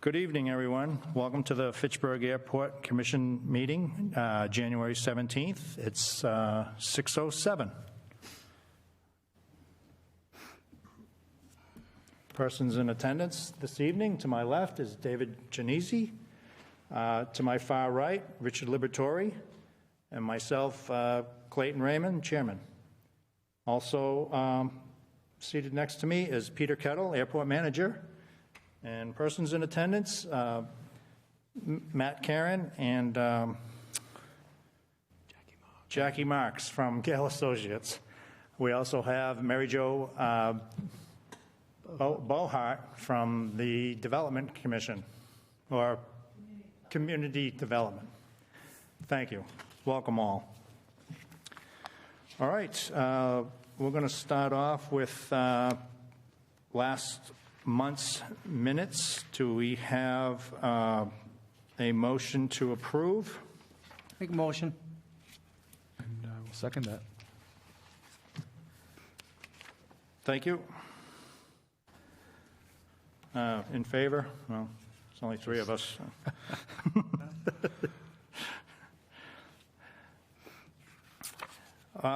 Good evening, everyone. Welcome to the Fitchburg Airport Commission meeting, January 17th. It's 6:07. Persons in attendance this evening, to my left is David Genesi. To my far right, Richard Liberatore, and myself, Clayton Raymond, Chairman. Also seated next to me is Peter Kettle, Airport Manager. And persons in attendance, Matt Karen and Jackie Marks from Gale Associates. We also have Mary Jo Bohart from the Development Commission, or Community Development. Thank you. Welcome all. All right, we're going to start off with last month's minutes. Do we have a motion to approve? Make a motion. And I will second that. Thank you. In favor? Well, it's only three of us.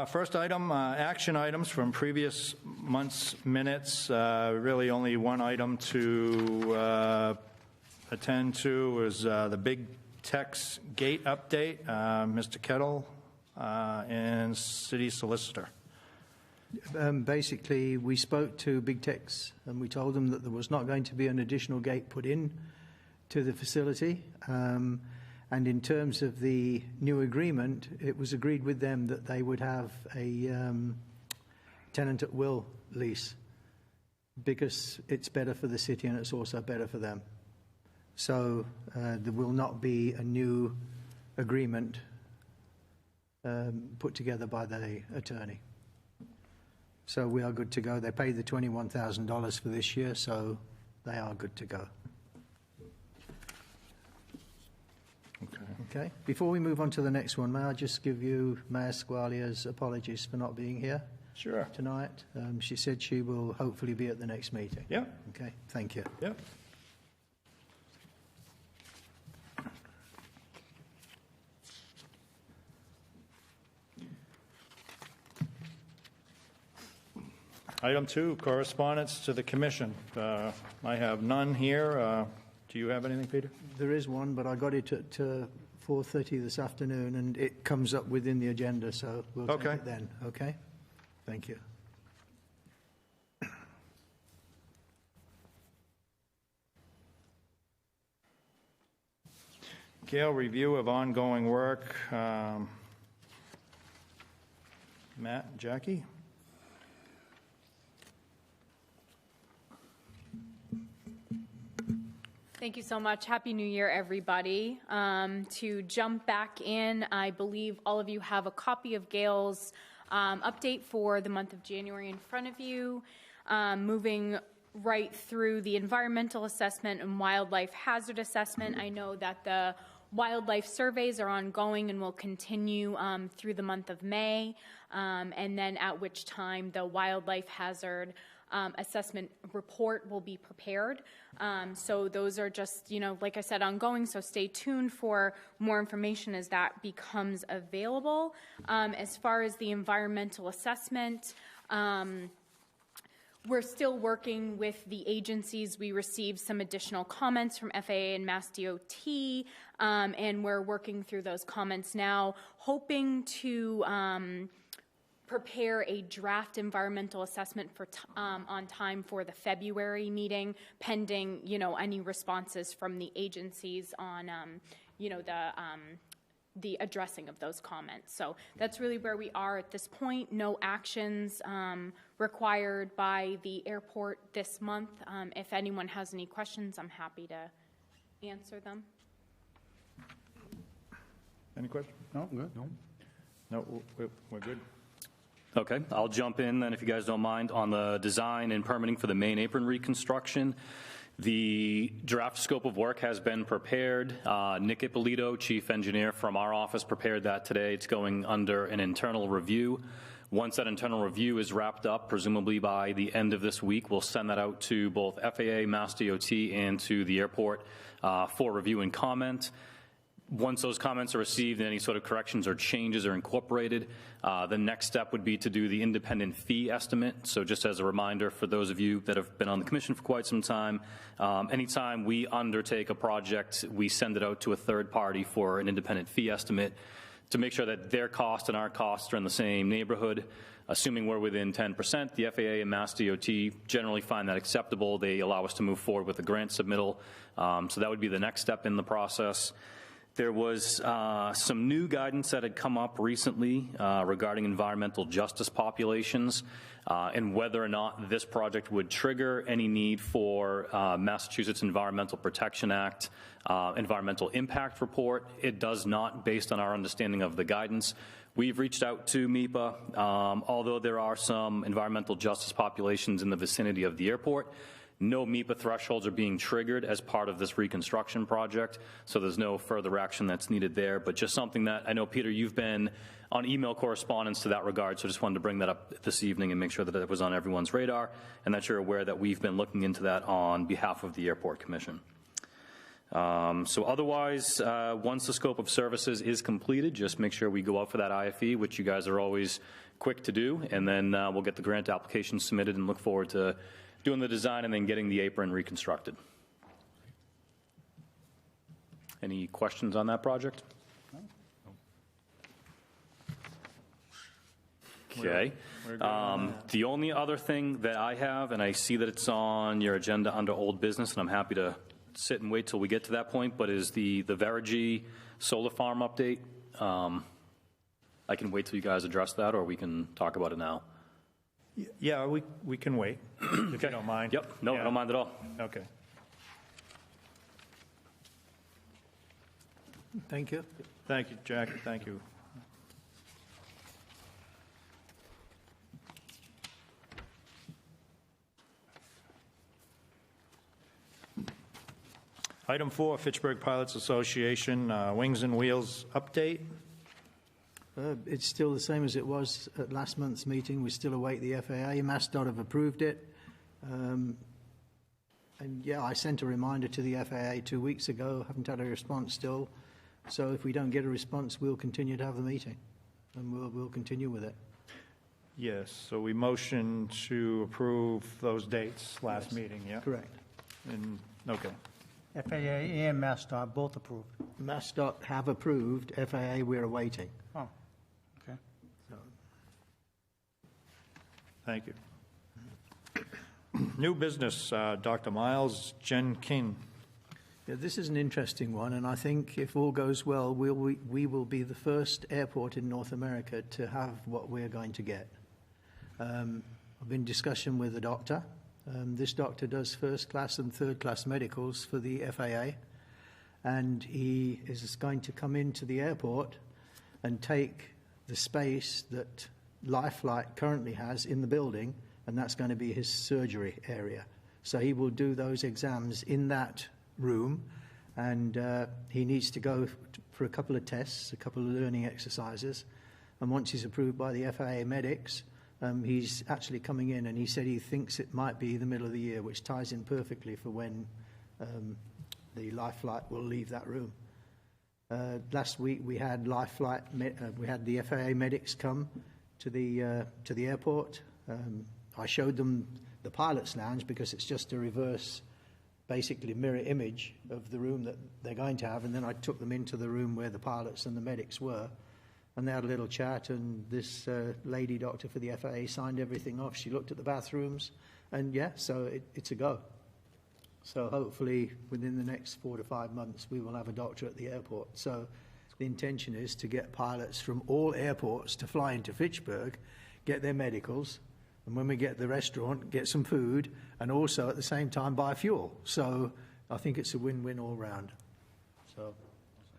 First item, action items from previous month's minutes. Really only one item to attend to was the Big Tex gate update. Mr. Kettle and City Solicitor. Basically, we spoke to Big Tex and we told them that there was not going to be an additional gate put in to the facility. And in terms of the new agreement, it was agreed with them that they would have a tenant at will lease because it's better for the city and it's also better for them. So there will not be a new agreement put together by the attorney. So we are good to go. They paid the $21,000 for this year, so they are good to go. Okay. Before we move on to the next one, may I just give you Mayor Squalia's apologies for not being here Sure. tonight. She said she will hopefully be at the next meeting. Yeah. Okay. Thank you. Yeah. Item 2, correspondence to the commission. I have none here. Do you have anything, Peter? There is one, but I got it at 4:30 this afternoon, and it comes up within the agenda, so we'll take it then. Okay? Thank you. Gale, review of ongoing work. Matt, Jackie? Thank you so much. Happy New Year, everybody. To jump back in, I believe all of you have a copy of Gale's update for the month of January in front of you. Moving right through the environmental assessment and wildlife hazard assessment, I know that the wildlife surveys are ongoing and will continue through the month of May, and then at which time the wildlife hazard assessment report will be prepared. So those are just, like I said, ongoing. So stay tuned for more information as that becomes available. As far as the environmental assessment, we're still working with the agencies. We received some additional comments from FAA and Mass DOT, and we're working through those comments now, hoping to prepare a draft environmental assessment for on time for the February meeting, pending any responses from the agencies on the addressing of those comments. So that's really where we are at this point. No actions required by the airport this month. If anyone has any questions, I'm happy to answer them. Any questions? No? Good. No, we're good. Okay, I'll jump in then, if you guys don't mind, on the design and permitting for the main apron reconstruction. The draft scope of work has been prepared. Nick Ippolito, chief engineer from our office, prepared that today. It's going under an internal review. Once that internal review is wrapped up, presumably by the end of this week, we'll send that out to both FAA, MassDOT, and to the airport for review and comment. Once those comments are received and any sort of corrections or changes are incorporated, the next step would be to do the independent fee estimate. So just as a reminder for those of you that have been on the commission for quite some time, anytime we undertake a project, we send it out to a third party for an independent fee estimate to make sure that their cost and our costs are in the same neighborhood. Assuming we're within 10%, the FAA and MassDOT generally find that acceptable. They allow us to move forward with a grant submittal. So that would be the next step in the process. There was some new guidance that had come up recently regarding environmental justice populations and whether or not this project would trigger any need for Massachusetts Environmental Protection Act environmental impact report. It does not, based on our understanding of the guidance. We've reached out to MEPA. Although there are some environmental justice populations in the vicinity of the airport, no MEPA thresholds are being triggered as part of this reconstruction project, so there's no further action that's needed there. But just something that I know, Peter, you've been on email correspondence to that regard, so just wanted to bring that up this evening and make sure that it was on everyone's radar and that you're aware that we've been looking into that on behalf of the Airport Commission. So otherwise, once the scope of services is completed, just make sure we go out for that IFE, which you guys are always quick to do, and then we'll get the grant application submitted and look forward to doing the design and then getting the apron reconstructed. Any questions on that project? Okay. The only other thing that I have, and I see that it's on your agenda under old business, and I'm happy to sit and wait till we get to that point, but is the Verigy solar farm update. I can wait till you guys address that, or we can talk about it now. Yeah, we can wait, if you don't mind. Yep, no, Yeah. I don't mind at all. Okay. Thank you. Thank you, Jack. Thank you. Item 4, Fitchburg Pilots Association, Wings and Wheels update. It's still the same as it was at last month's meeting. We still await the FAA. MassDOT have approved it. And yeah, I sent a reminder to the FAA 2 weeks ago. Haven't had a response still. So if we don't get a response, we'll continue to have the meeting, and we'll continue with it. Yes, so we motioned to approve those dates last meeting, yeah? Correct. And, okay. FAA and MassDOT both approved. MassDOT have approved. FAA, we're awaiting. Oh, okay. Thank you. New business, Dr. Miles Jenkin. Yeah, this is an interesting one, and I think if all goes well, we will be the first airport in North America to have what we're going to get. I've been in discussion with the doctor. This doctor does first-class and third-class medicals for the FAA, and he is going to come into the airport and take the space that LifeFlight currently has in the building, and that's going to be his surgery area. So he will do those exams in that room, and he needs to go for a couple of tests, a couple of learning exercises, and once he's approved by the FAA medics, he's actually coming in, and he said he thinks it might be the middle of the year, which ties in perfectly for when the LifeFlight will leave that room. Last week we had we had the FAA medics come to the airport. I showed them the pilot's lounge because it's just a reverse, basically mirror image of the room that they're going to have, and then I took them into the room where the pilots and the medics were. And they had a little chat, and this lady doctor for the FAA signed everything off. She looked at the bathrooms, and yeah, so it's a go. So hopefully within the next 4 to 5 months, we will have a doctor at the airport. So the intention is to get pilots from all airports to fly into Fitchburg, get their medicals, and when we get the restaurant, get some food, and also at the same time buy fuel. So I think it's a win-win all round.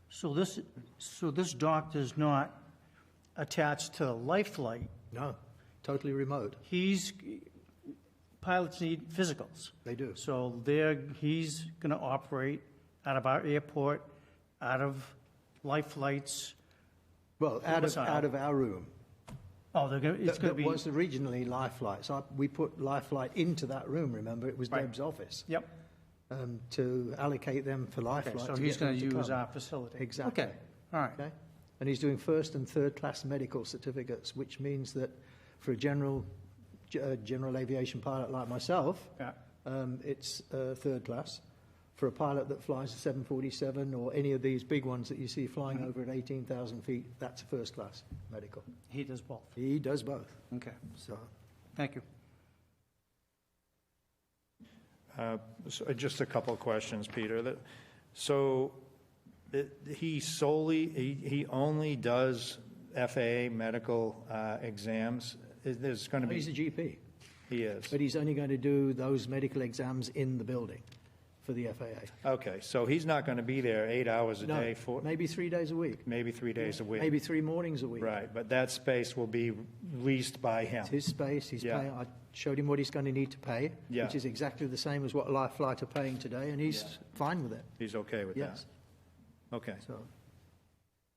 So this doctor's not attached to LifeFlight. No, totally remote. Pilots need physicals. They do. So he's going to operate out of our airport, out of LifeFlight's. Well, out of our room. Oh, it's going to That be, was originally Lifelight. So we put Lifelight into that room, remember? It was Right. Deb's office. yep. To allocate them for Okay, Lifelight. so to he's get them going to use come. our facility. Exactly. Okay, all right. Okay? And he's doing first and third class medical certificates, which means that for a general aviation pilot like myself, Yeah. it's third class. For a pilot that flies a 747 or any of these big ones that you see flying over at 18,000 feet, that's a first class medical. He does both. He does both. Okay, So thank you. So just a couple of questions, Peter. He only does FAA medical exams? There's going to be... he's a GP, He is. but he's only going to do those medical exams in the building for the FAA. Okay, so he's not going to be there 8 hours a No, day for maybe 3 days a week, maybe 3 days a week? maybe 3 mornings a week. Right, but that space will be leased by him. It's his space. He's Yeah. paying. I showed him what he's going to need to pay, Yeah. which is exactly the same as what Lifelight are paying today, and he's fine with it. He's okay with Yes. that? Okay. So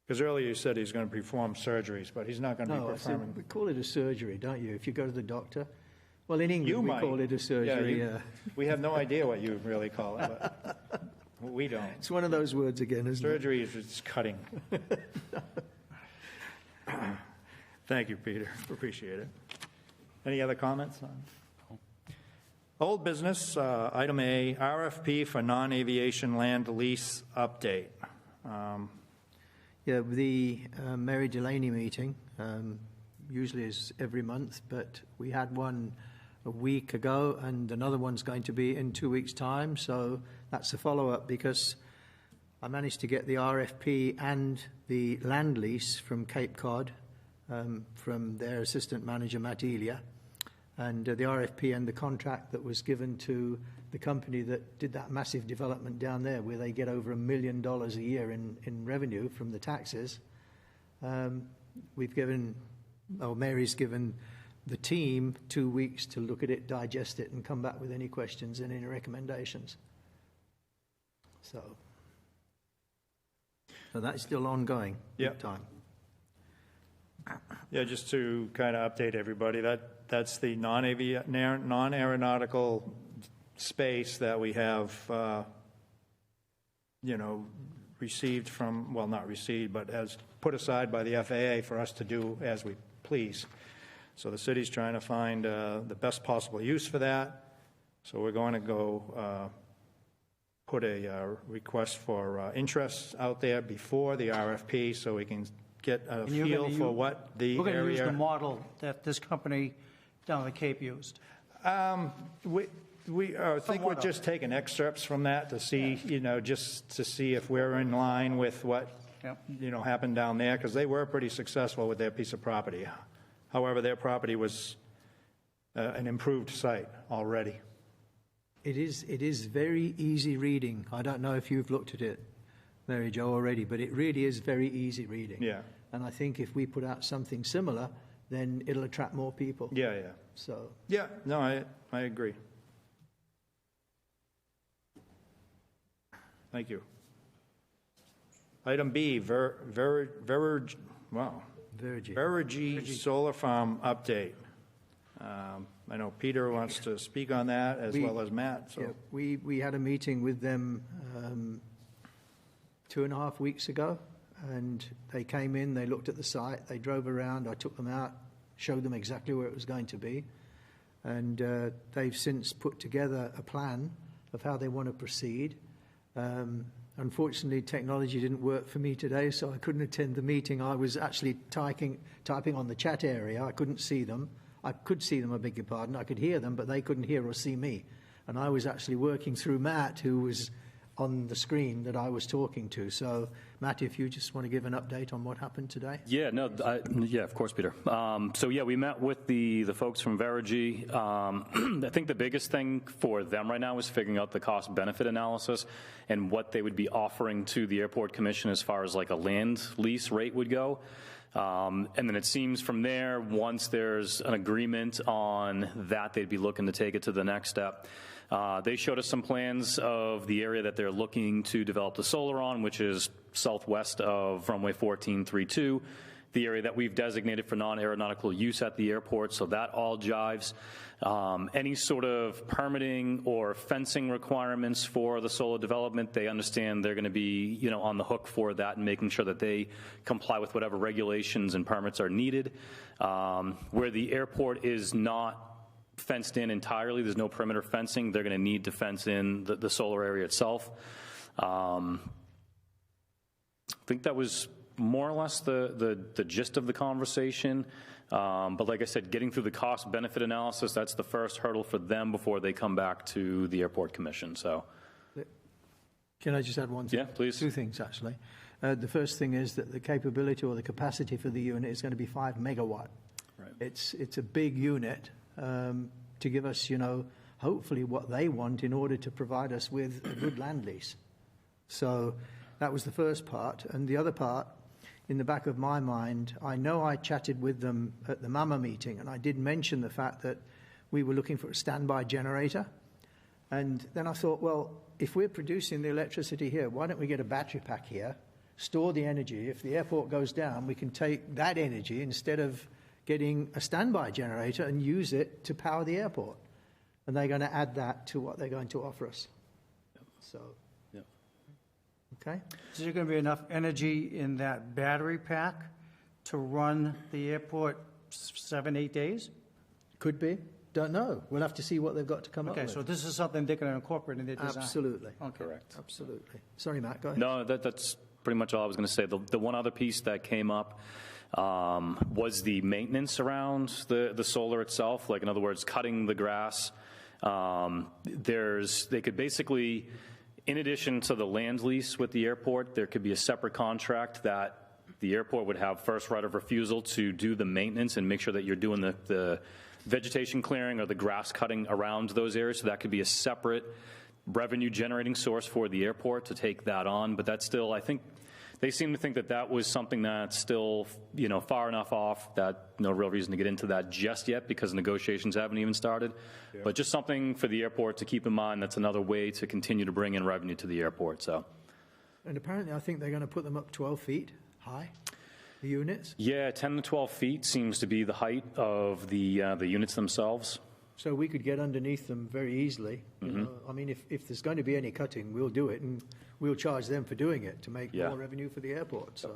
Because earlier you said he's going to perform surgeries, but he's not going to be no, I performing... said, we call it a surgery, don't you? If you go to the doctor, well, in England You we might. call it a surgery. Yeah, we have no idea what you really call it, but we don't. It's one of those words again, isn't it? Surgery is just cutting. Thank you, Peter. Appreciate it. Any other comments? Old business, item A, RFP for non-aviation land lease update. Yeah, the Mary Delaney meeting usually is every month, but we had one a week ago, and another one's going to be in 2 weeks' time. So that's a follow-up because I managed to get the RFP and the land lease from Cape Cod from their assistant manager, Matt Elia. And the RFP and the contract that was given to the company that did that massive development down there, where they get over $1 million a year in revenue from the taxes. Mary's given the team 2 weeks to look at it, digest it, and come back with any questions and any recommendations. So that's still ongoing. Big Yep. time. Yeah, just to kind of update everybody, that's the non-aeronautical space that we have, received from, well, not received, but as put aside by the FAA for us to do as we please. So the city's trying to find the best possible use for that. So we're going to go put a request for interest out there before the RFP so we can get a And you're feel gonna for use- what the We're going to use the area... model that this company down at the Cape used. We I think we're Somewhat just taking excerpts from that to see, just to see if we're in line with what, Yep. happened down there, because they were pretty successful with their piece of property. However, their property was an improved site already. It is very easy reading. I don't know if you've looked at it, Mary Jo, already, but it really is very easy reading. Yeah. And I think if we put out something similar, then it'll attract more people. Yeah. So, Yeah, no, I agree. Thank you. Item B, Verigy Solar Farm update. I know Peter wants to speak on that as well as Matt, so. yeah, we had a meeting with them 2.5 weeks ago, and they came in, they looked at the site, they drove around, I took them out, showed them exactly where it was going to be, and they've since put together a plan of how they want to proceed. Unfortunately, technology didn't work for me today, so I couldn't attend the meeting. I was actually typing on the chat area. I couldn't see them. I could see them, I beg your pardon. I could hear them, but they couldn't hear or see me. And I was actually working through Matt, who was on the screen that I was talking to. So, Matt, if you just want to give an update on what happened today. Yeah, of course, Peter. We met with the folks from Verigy. I think the biggest thing for them right now is figuring out the cost-benefit analysis and what they would be offering to the Airport Commission as far as like a land lease rate would go. And then it seems from there, once there's an agreement on that, they'd be looking to take it to the next step. They showed us some plans of the area that they're looking to develop the solar on, which is southwest of runway 1432. the area that we've designated for non-aeronautical use at the airport, so that all jives. Any sort of permitting or fencing requirements for the solar development, they understand they're going to be, on the hook for that and making sure that they comply with whatever regulations and permits are needed. Where the airport is not fenced in entirely, there's no perimeter fencing, they're going to need to fence in the solar area itself. I think that was more or less the gist of the conversation. But like I said, getting through the cost-benefit analysis, that's the first hurdle for them before they come back to the Airport Commission. So, Can I just add one thing? Yeah, please. Two things, actually. The first thing is that the capability or the capacity for the unit is going to be 5 megawatt. Right. It's a big unit to give us, hopefully what they want in order to provide us with a good land lease. So that was the first part. And the other part, in the back of my mind, I know I chatted with them at the MAMA meeting, and I did mention the fact that we were looking for a standby generator. And then I thought, well, if we're producing the electricity here, why don't we get a battery pack here, store the energy? If the airport goes down, we can take that energy instead of getting a standby generator and use it to power the airport. And they're going to add that to what they're going to offer us. Yep. So, yep. Okay. Is there going to be enough energy in that battery pack to run the airport 7-8 days? Could be. Don't know. We'll have to see what they've got to come up Okay, with. so this is something they're going to incorporate in their design? Absolutely. Okay. Correct. Absolutely. Sorry, Matt, go ahead. No, that's pretty much all I was going to say. The one other piece that came up was the maintenance around the solar itself. Like, in other words, cutting the grass. They could basically, in addition to the land lease with the airport, there could be a separate contract that the airport would have first right of refusal to do the maintenance and make sure that you're doing the vegetation clearing or the grass cutting around those areas. So that could be a separate revenue generating source for the airport to take that on. But that's still, I think, they seem to think that that was something that's still, far enough off that no real reason to get into that just yet because negotiations haven't even started. Yeah. But just something for the airport to keep in mind. That's another way to continue to bring in revenue to the airport. So, and apparently, I think they're going to put them up 12 feet high, the units. Yeah, 10 to 12 feet seems to be the height of the units themselves. So we could get underneath them very easily. Mm-hmm. I mean, if there's going to be any cutting, we'll do it, and we'll charge them for doing it to make more revenue for the airport. So,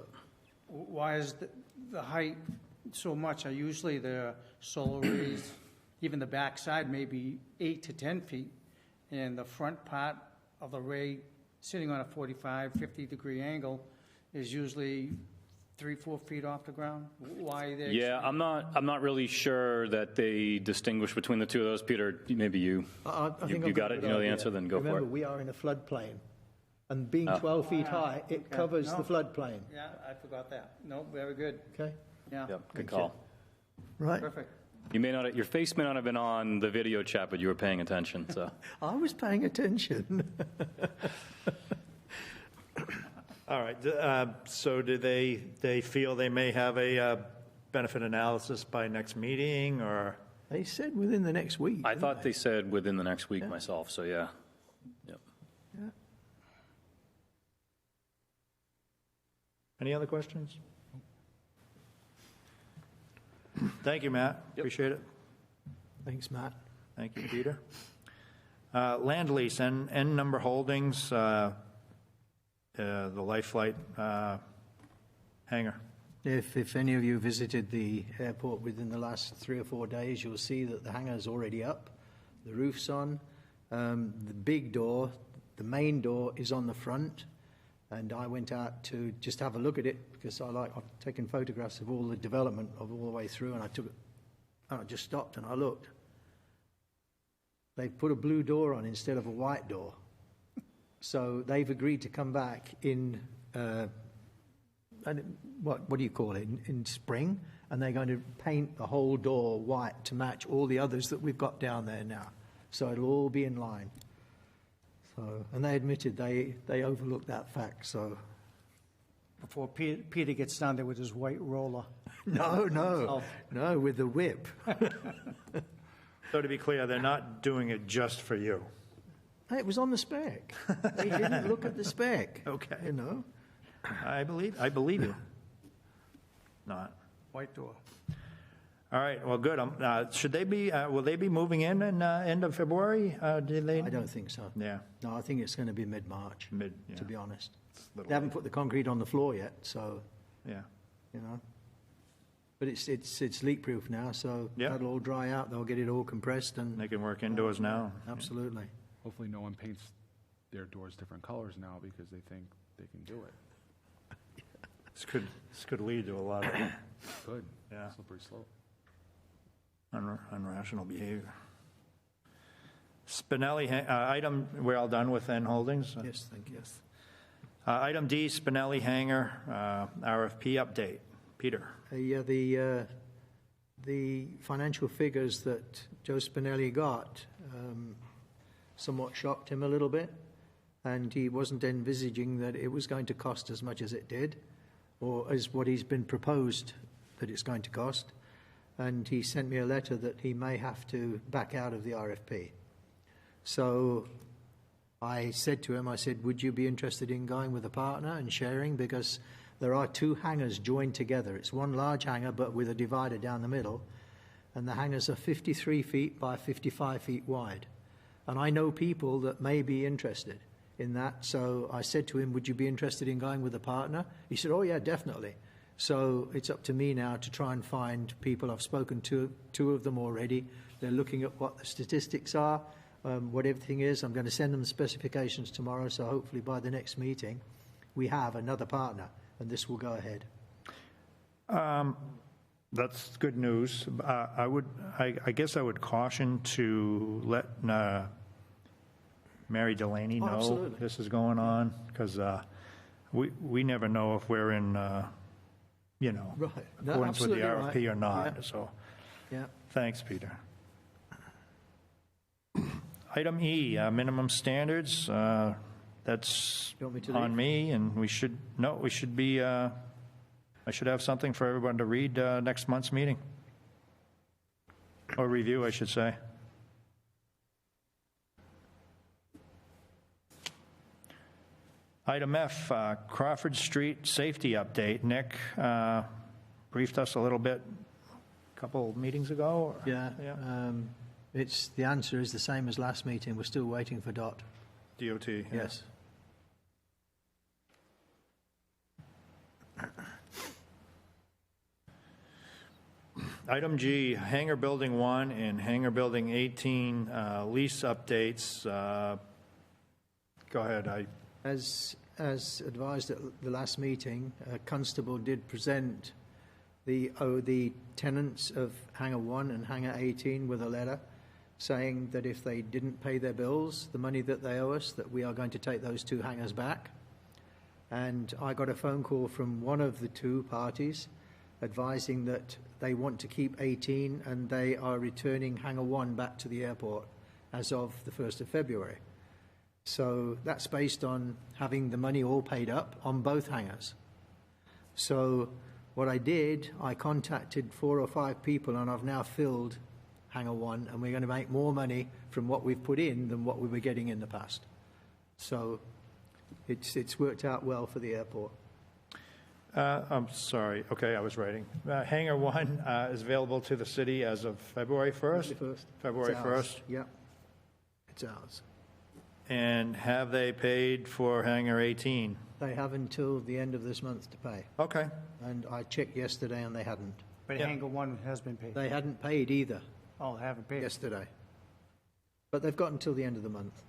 why is the height so much? Usually the solar arrays, even the back side, maybe 8 to 10 feet, and the front part of the array sitting on a 45, 50-degree angle is usually 3-4 feet off the ground? Why are they? Yeah, I'm not really sure that they distinguish between the two of those. Peter, maybe you think you got it. You know the answer. Then go Remember, for it. we are in a floodplain, and being 12 feet high, it covers the floodplain. Yeah, I forgot that. No, very good. Okay. Yeah. Yep, good call. Right. Perfect. You may not. Your face may not have been on the video chat, but you were paying attention. So I was paying attention. All right, so do they feel they may have a benefit analysis by next meeting, or? They said within the next week. I thought they said within the next week myself. So yeah. Yep. Yeah. Any other questions? Thank you, Matt. Appreciate it. Thanks, Matt. Thank you, Peter. Land lease, N Number Holdings, the Life Flight hangar. If any of you visited the airport within the last 3 or 4 days, you'll see that the hangar's already up. The roof's on. The big door, the main door, is on the front. And I went out to just have a look at it because I've taken photographs of all the development of all the way through, and I just stopped and I looked. They've put a blue door on instead of a white door. So they've agreed to come back in, what do you call it, in spring, and they're going to paint the whole door white to match all the others that we've got down there now. So it'll all be in line. So, and they admitted they overlooked that fact. So Before Peter gets down there with his white roller. no, with the whip. So to be clear, they're not doing it just for you. It was on the spec. They didn't look at the spec. Okay. You know. I believe you. Not. white door. All right, well, good. Should they be, will they be moving in end of February? Did they? I don't think so. Yeah, No, I think it's going to be mid-March, yeah. to be honest. Little They haven't put the concrete on the floor yet, so, Yeah, you know. But it's leak-proof now, so Yeah. that'll all dry out. They'll get it all compressed and, they can work indoors now. absolutely. Hopefully no one paints their doors different colors now because they think they can do it. This could lead to a lot of Good. Yeah. Slippery slope. unrational behavior. Spinelli, item, we're all done with N Holdings? Yes, thank you. Item D, Spinelli Hangar, RFP update. Peter? Yeah, the financial figures that Joe Spinelli got somewhat shocked him a little bit, and he wasn't envisaging that it was going to cost as much as it did, or as what he's been proposed that it's going to cost. And he sent me a letter that he may have to back out of the RFP. So I said to him, I said, would you be interested in going with a partner and sharing? Because there are two hangars joined together. It's one large hangar, but with a divider down the middle. And the hangars are 53 feet by 55 feet wide. And I know people that may be interested in that. So I said to him, would you be interested in going with a partner? He said, oh, yeah, definitely. So it's up to me now to try and find people. I've spoken to two of them already. They're looking at what the statistics are, what everything is. I'm going to send them the specifications tomorrow, so hopefully by the next meeting we have another partner, and this will go ahead. That's good news. I guess I would caution to let Mary Delaney know absolutely. this is going on, because we never know if we're in, Right. No, accordance with the absolutely RFP right. or not. Yeah. So, Yeah. thanks, Peter. Item E, minimum standards. That's You want me to on read? me, and we should be. I should have something for everyone to read next month's meeting, or review, I should say. Item F, Crawford Street safety update. Nick briefed us a little bit a couple meetings ago. Yeah. Yeah. The answer is the same as last meeting. We're still waiting for DOT. DOT. yeah. Yes. Item G, Hangar Building 1 and Hangar Building 18 lease updates. Go ahead. As advised at the last meeting, Constable did present the tenants of Hangar 1 and Hangar 18 with a letter saying that if they didn't pay their bills, the money that they owe us, that we are going to take those two hangars back. And I got a phone call from one of the two parties advising that they want to keep 18 and they are returning Hangar 1 back to the airport as of the 1st of February. So that's based on having the money all paid up on both hangars. So what I did, I contacted 4 or 5 people and I've now filled Hangar 1, and we're going to make more money from what we've put in than what we were getting in the past. So it's worked out well for the airport. I'm sorry. Okay, I was writing. Hangar 1 is available to the city as of February 1st? February It's ours. 1st. Yeah, it's ours. And have they paid for Hangar 18? They have until the end of this month to pay. Okay. And I checked yesterday and they hadn't. But Yeah. Hangar 1 has been paid. They hadn't paid either Oh, they haven't paid. yesterday. But they've got until the end of the month.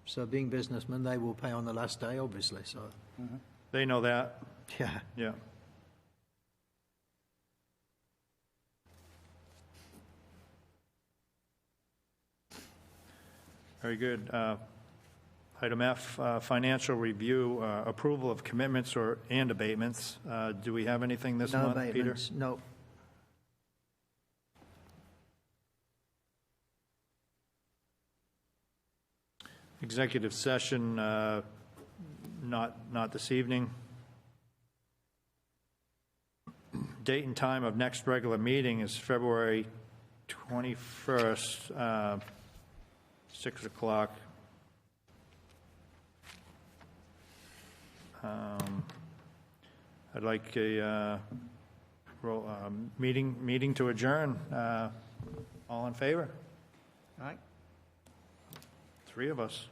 So being businessmen, they will pay on the last day, obviously. So, They know that? yeah. Yeah. Very good. Item F, financial review, approval of commitments and abatements. Do we have anything this No month, Peter? abatements, no. Executive session, not this evening. Date and time of next regular meeting is February 21st, 6 o'clock. I'd like a Meeting to adjourn. All in favor? All right? 3 of us.